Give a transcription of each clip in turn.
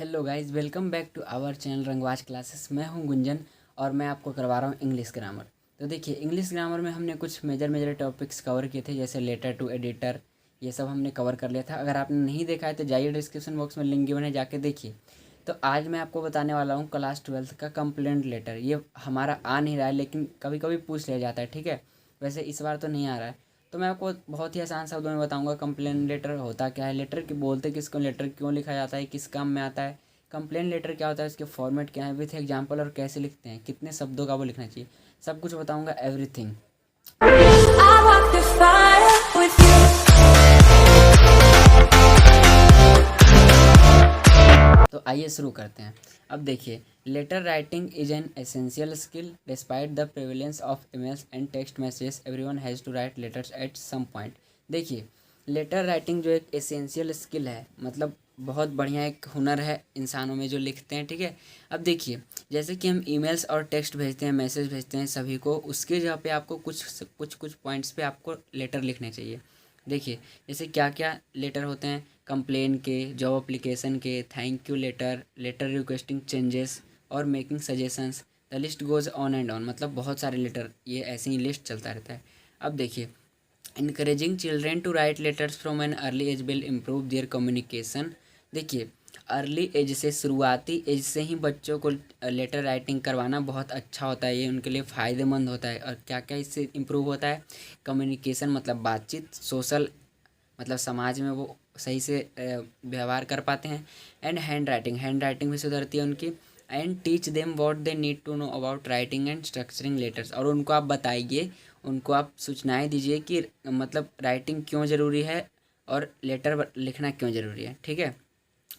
Hello guys, welcome back to our channel Rangwaj classes. मैं हूं गुंजन और मैं आपको करवा रहा हूं इंग्लिश ग्रामर। तो देखिए, इंग्लिश ग्रामर में हमने कुछ मेजर टॉपिक्स कवर किए थे, जैसे लेटर टू एडिटर। ये सब हमने कवर कर लिया था। अगर आपने नहीं देखा है तो जाइए, डिस्क्रिप्शन बॉक्स में लिंक गिवन है, जाके देखिए। तो आज मैं आपको बताने वाला हूँ क्लास 12th का कंप्लेंट लेटर। ये हमारा आ नहीं रहा है, लेकिन कभी कभी पूछ लिया जाता है, ठीक है। वैसे इस बार तो नहीं आ रहा है। तो मैं आपको बहुत ही आसान शब्दों में बताऊंगा कंप्लेन लेटर होता क्या है, लेटर की बोलते किसको, लेटर क्यों लिखा जाता है, किस काम में आता है, कंप्लेन लेटर क्या होता है, इसके फॉर्मेट क्या है, विथ एग्जांपल, और कैसे लिखते हैं, कितने शब्दों का वो लिखना चाहिए, सब कुछ बताऊंगा, एवरीथिंग। तो आइए शुरू करते हैं। अब देखिए, letter writing is an essential skill despite the prevalence of emails and text messages, everyone has to write letters at some point. देखिए, लेटर राइटिंग जो एक एसेंशियल स्किल है, मतलब बहुत बढ़िया एक हुनर है इंसानों में जो लिखते हैं, ठीक है। अब देखिए, जैसे कि हम ईमेल्स और टेक्स्ट भेजते हैं, मैसेज भेजते हैं सभी को, उसके जगह पे आपको कुछ पॉइंट्स पे आपको लेटर लिखने चाहिए। देखिए, जैसे क्या क्या लेटर होते हैं, कंप्लेन के, जॉब एप्लीकेशन के, thank you letter, letter requesting changes और making suggestions, the list goes on and on. मतलब बहुत सारे लेटर, ये ऐसे ही लिस्ट चलता रहता है। अब देखिए, encouraging children to write letters from an early age will improve their communication. देखिए, अर्ली एज से, शुरुआती एज से ही बच्चों को लेटर राइटिंग करवाना बहुत अच्छा होता है, ये उनके लिए फ़ायदेमंद होता है। और क्या क्या इससे इम्प्रूव होता है, कम्युनिकेशन मतलब बातचीत, सोशल मतलब समाज में वो सही से व्यवहार कर पाते हैं, एंड हैंड राइटिंग भी सुधरती है उनकी, and teach them what they need to know about writing and structuring letters. और उनको आप बताइए, उनको आप सूचनाएं दीजिए कि मतलब राइटिंग क्यों ज़रूरी है और लेटर लिखना क्यों ज़रूरी है, ठीक है।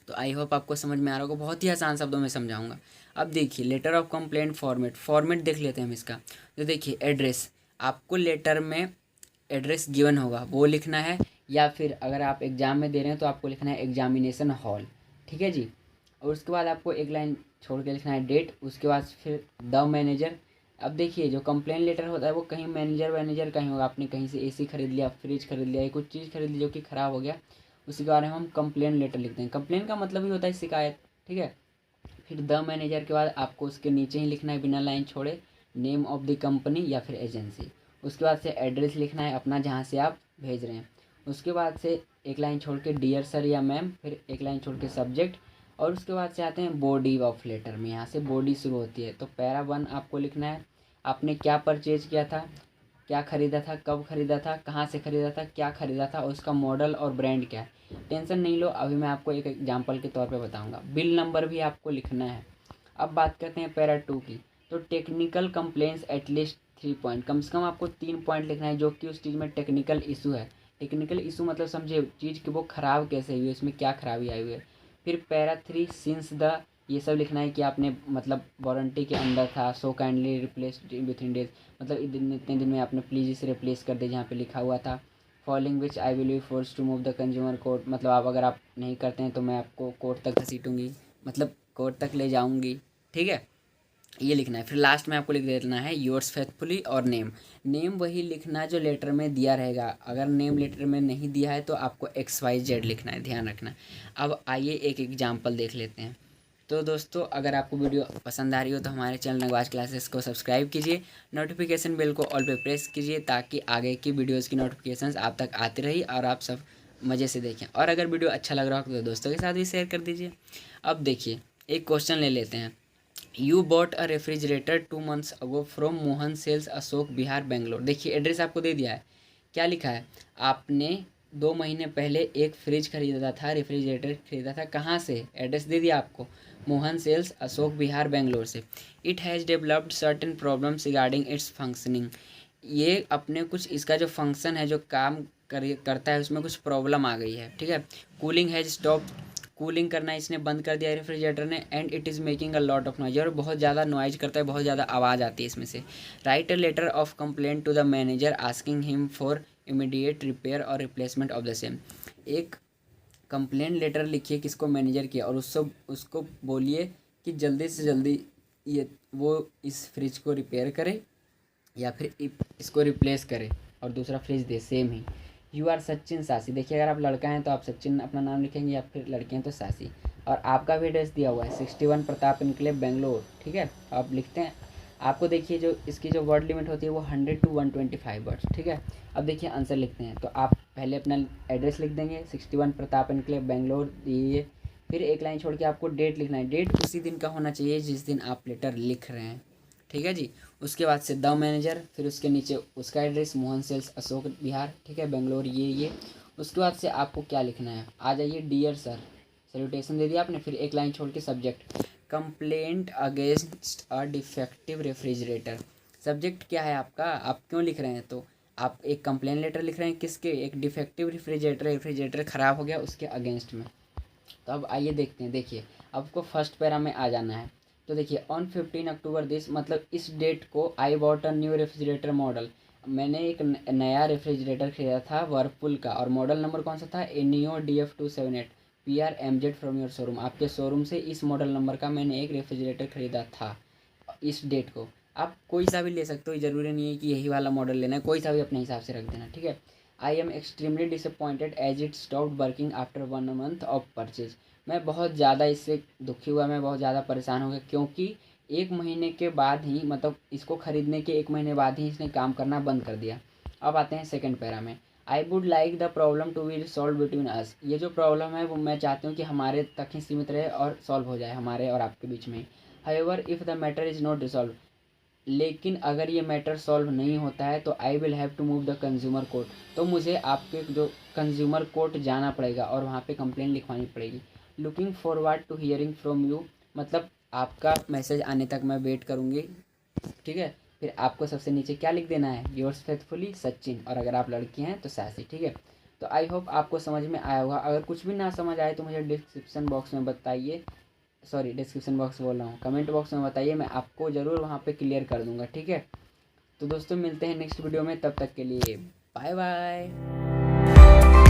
तो आई होप आपको समझ में आ रहा होगा, बहुत ही आसान शब्दों में समझाऊंगा। अब देखिए, लेटर ऑफ कंप्लेंट फॉर्मेट देख लेते हैं हम इसका। तो देखिए, एड्रेस, आपको लेटर में एड्रेस गिवन होगा वो लिखना है, या फिर अगर आप एग्ज़ाम में दे रहे हैं तो आपको लिखना है एग्जामिनेशन हॉल, ठीक है जी। और उसके बाद आपको एक लाइन छोड़ के लिखना है डेट, उसके बाद फिर द मैनेजर। अब देखिए, जो कंप्लेन लेटर होता है वो कहीं मैनेजर कहीं होगा, आपने कहीं से एसी खरीद लिया, फ्रिज खरीद लिया, या कुछ चीज़ खरीद ली जो कि ख़राब हो गया, उसी के बारे में हम कंप्लेन लेटर लिखते हैं। कंप्लेन का मतलब ही होता है शिकायत, ठीक है। फिर द मैनेजर के बाद आपको उसके नीचे ही लिखना है बिना लाइन छोड़े, नेम ऑफ द कंपनी या फिर एजेंसी। उसके बाद से एड्रेस लिखना है अपना, जहाँ से आप भेज रहे हैं। उसके बाद से एक लाइन छोड़ के डियर सर या मैम, फिर एक लाइन छोड़ के सब्जेक्ट। और उसके बाद से आते हैं बॉडी ऑफ लेटर में, यहाँ से बॉडी शुरू होती है। तो पैरा 1 आपको लिखना है, आपने क्या परचेज किया था, क्या खरीदा था, कब खरीदा था, कहाँ से खरीदा था, क्या खरीदा था, और उसका मॉडल और ब्रांड क्या है। टेंशन नहीं लो, अभी मैं आपको एक एग्जांपल के तौर पे बताऊंगा। बिल नंबर भी आपको लिखना है। अब बात करते हैं पैरा 2 की। तो टेक्निकल कंप्लेंट्स एटलीस्ट 3 पॉइंट, कम से कम आपको 3 पॉइंट लिखना है, जो कि उस चीज़ में टेक्निकल इशू है। टेक्निकल इशू मतलब समझे, चीज़ कि वो ख़राब कैसे हुई है, इसमें क्या खराबी आई हुई है। फिर पैरा 3 सिंस द, ये सब लिखना है कि आपने मतलब वारंटी के अंदर था, so kindly replace with in days, मतलब इतने दिन में आपने प्लीज़ इसे रिप्लेस कर दे जहाँ पे लिखा हुआ था। Following which I will be force to move the consumer court, मतलब आप अगर आप नहीं करते हैं तो मैं आपको कोर्ट तक घसीटूंगी, मतलब कोर्ट तक ले जाऊंगी, ठीक है। ये लिखना है। फिर लास्ट में आपको लिख देना है योर्स फेथफुली और नेम। नेम वही लिखना जो लेटर में दिया रहेगा, अगर नेम लेटर में नहीं दिया है तो आपको XYZ लिखना है, ध्यान रखना। अब आइए एक एग्जाम्पल देख लेते हैं। तो दोस्तों, अगर आपको वीडियो पसंद आ रही हो तो हमारे चैनल नगवाज क्लासेस को सब्सक्राइब कीजिए, नोटिफिकेशन बेल को ऑल पे प्रेस कीजिए, ताकि आगे की वीडियोज़ की नोटिफिकेशंस आप तक आती रही और आप सब मज़े से देखें। और अगर वीडियो अच्छा लग रहा हो तो दोस्तों के साथ भी शेयर कर दीजिए। अब देखिए, एक क्वेश्चन ले लेते हैं। You bought a refrigerator 2 months ago from Mohan sales Ashok Vihar Bangalore. देखिए, एड्रेस आपको दे दिया है। क्या लिखा है, आपने 2 महीने पहले एक फ्रिज खरीदा था, रेफ्रिजरेटर खरीदा था, कहाँ से, एड्रेस दे दिया आपको, मोहन सेल्स अशोक विहार बेंगलोर से। It has developed certain problems regarding it's functioning. ये अपने कुछ, इसका जो फंक्शन है, जो काम करता है, उसमें कुछ प्रॉब्लम आ गई है, ठीक है। कूलिंग हैज स्टॉप, कूलिंग करना इसने बंद कर दिया रेफ्रिजरेटर ने, and it is making a lot of noise, और बहुत ज़्यादा नॉइज करता है, बहुत ज़्यादा आवाज़ आती है इसमें से। Write a letter of complaint to the manager asking him for immediate repair और रिप्लेसमेंट ऑफ द सेम। एक कंप्लेंट लेटर लिखिए किसको, मैनेजर की, और उसको उसको बोलिए कि जल्दी से जल्दी ये वो इस फ्रिज को रिपेयर करे या फिर इसको रिप्लेस करे और दूसरा फ्रिज दे, सेम ही। You are Sachin Sasi. देखिए, अगर आप लड़का हैं तो आप सचिन अपना नाम लिखेंगे, या फिर लड़के हैं तो सासी। और आपका भी एड्रेस दिया हुआ है 61 प्रताप इनक्लेव बेंगलोर, ठीक है। आप लिखते हैं, आपको देखिए जो इसकी जो वर्ड लिमिट होती है वो 100 to 125 वर्ड्स, ठीक है। अब देखिए आंसर लिखते हैं, तो आप पहले अपना एड्रेस लिख देंगे 61 प्रताप इनक्लेव बेंगलोर, ये फिर एक लाइन छोड़ के आपको डेट लिखना है। डेट उसी दिन का होना चाहिए जिस दिन आप लेटर लिख रहे हैं, ठीक है जी। उसके बाद से द मैनेजर, फिर उसके नीचे उसका एड्रेस मोहन सेल्स अशोक विहार, ठीक है, बेंगलोर, ये। उसके बाद से आपको क्या लिखना है, आ जाइए डियर सर, सैल्यूटेशन दे दिया आपने, फिर एक लाइन छोड़ के subject complaint against a defective refrigerator. Subject क्या है आपका, आप क्यों लिख रहे हैं, तो आप एक कंप्लेन लेटर लिख रहे हैं किसके, एक डिफेक्टिव रेफ्रिजरेटर ख़राब हो गया उसके अगेंस्ट में। तो अब आइए देखते हैं, देखिए आपको फर्स्ट पैरा में आ जाना है। तो देखिए ऑन 15 अक्टूबर दिस, मतलब इस डेट को I bought a new refrigerator model, मैंने एक नया रेफ्रिजरेटर खरीदा था वर्लपूल का, और मॉडल नंबर कौन सा था, एनियो DF278 PR MZ from your showroom. आपके शोरूम से इस मॉडल नंबर का मैंने एक रेफ्रिजरेटर खरीदा था इस डेट को। आप कोई सा भी ले सकते हो, ज़रूरी नहीं है कि यही वाला मॉडल लेना है, कोई सा भी अपने हिसाब से रख देना, ठीक है। I am extremely disappointed as it stopped working after 1 month of purchase. मैं बहुत ज़्यादा इससे दुखी हुआ, मैं बहुत ज़्यादा परेशान हो गया, क्योंकि 1 महीने के बाद ही, मतलब इसको ख़रीदने के 1 महीने बाद ही इसने काम करना बंद कर दिया। अब आते हैं सेकंड पैरा में। I would like the problem to be solve between us. ये जो प्रॉब्लम है वो मैं चाहती हूँ कि हमारे तक ही सीमित रहे और सॉल्व हो जाए, हमारे और आपके बीच में। However if the matter is not resolve, लेकिन अगर ये मैटर सॉल्व नहीं होता है तो I will have to move the consumer court, तो मुझे आपके जो कंज्यूमर कोर्ट जाना पड़ेगा और वहाँ पे कंप्लेंट लिखवानी पड़ेगी। Looking forward to hearing from you, मतलब आपका मैसेज आने तक मैं वेट करूँगी, ठीक है। फिर आपको सबसे नीचे क्या लिख देना है, योर्स फेथफुली सचिन, और अगर आप लड़की हैं तो सासी, ठीक है। तो आई होप आपको समझ में आया होगा। अगर कुछ भी ना समझ आए तो मुझे डिस्क्रिप्शन बॉक्स में बताइए, सॉरी डिस्क्रिप्शन बॉक्स बोल रहा हूँ, कमेंट बॉक्स में बताइए, मैं आपको ज़रूर वहाँ पे क्लियर कर दूँगा, ठीक है। तो दोस्तों मिलते हैं नेक्स्ट वीडियो में, तब तक के लिए बाय बाय।